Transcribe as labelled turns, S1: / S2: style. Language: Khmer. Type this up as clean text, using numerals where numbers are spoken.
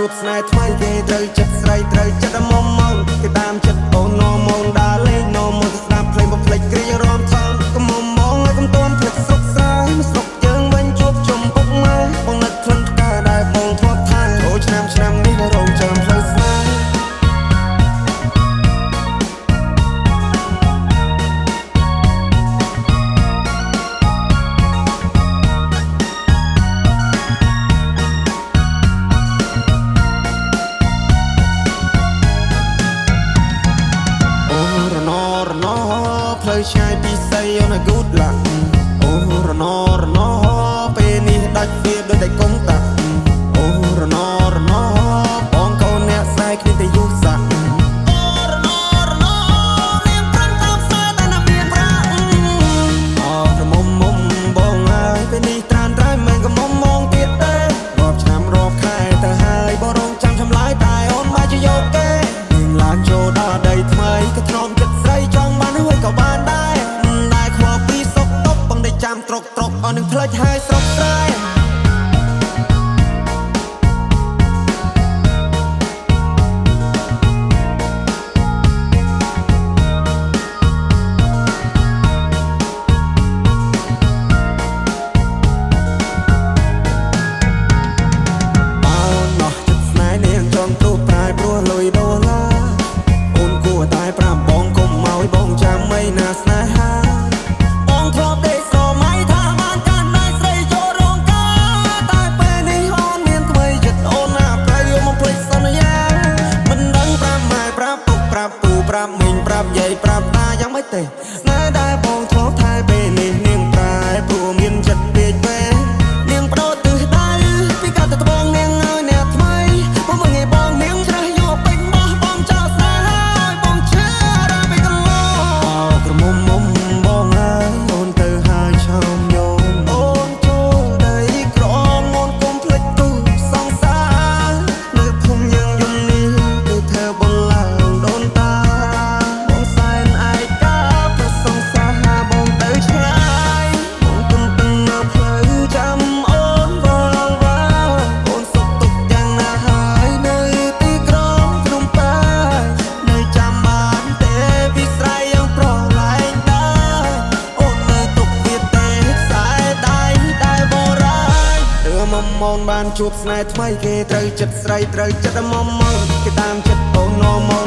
S1: ជួបស្នេហ៍ថ្មីគេត្រូវចិត្តស្រីត្រូវចិត្តមុំមកគេតាមចិត្តអូននោមងដើរលេងនោមទៅស្ដាប់ភ្លេងបំភ្លេចគ្រារំថងកុំមុំមកឲ្យកុំទាន់ភ្លេចស្រុកស្រែមកស្រុកយើងវិញជួបជុំពុកម៉ែបងនឹកក្លិនផ្កាដែលបងធ្លាប់ថាអូឆ្នាំនេះរងចាំផ្លូវស្នេហ៍ផ្លូវឆ្ងាយពីស័យអូន good luck អូរណពេលនេះដាច់វាដូចតែកុំតាអូរណបងកូនអ្នកស្នេហ៍គ្នាតែយូរសាក់អូរណនាងប្រាំតាមខ្សែតែណាមានប្រាក់អូរមុំបងហើយពេលនេះត្រានត្រៃមិនក៏មុំមកទៀតទេរាប់ឆ្នាំរាប់ខែទៅហើយបងរងចាំឆ្លើយតែអូនមកជាយកគេនាងឡើងចូលដល់ដីថ្មីក៏ធ្នមចិត្តស្រីចង់បានហើយក៏បានដែរខ្វល់ពីសុកតុបបងได้ចាំត្រុកអស់នឹងផ្លេចហើយស្រុកស្រែប្រាប់មីងប្រាប់យាយប្រាប់តាយ៉ាងម៉េចទេស្នេហ៍ដែលបងធ្លាប់ថែពេលនេះនាងប្រែព្រោះមានចិត្តពេកពេលនាងបដូរទិសដៅពីកាលទៅត្បូងនាងឲ្យអ្នកថ្មីបងមើលងាយបងនាងច្រះយកពេញបោះបងចោលស្នេហ៍ឲ្យបងឈឺដល់ពេលកន្លងអោក្រមុំបងហើយអូនទៅហើយឆោមយំអូនចូលដីក្រងអូនកុំភ្លេចទូសង្សារនៅភូមិយើងយំនេះគឺធ្វើបងឡើងដូនតាមកបានជួបស្នេហ៍ថ្មីគេត្រូវចិត្តស្រីត្រូវចិត្តមុំមកគេតាមចិត្តអូននោមង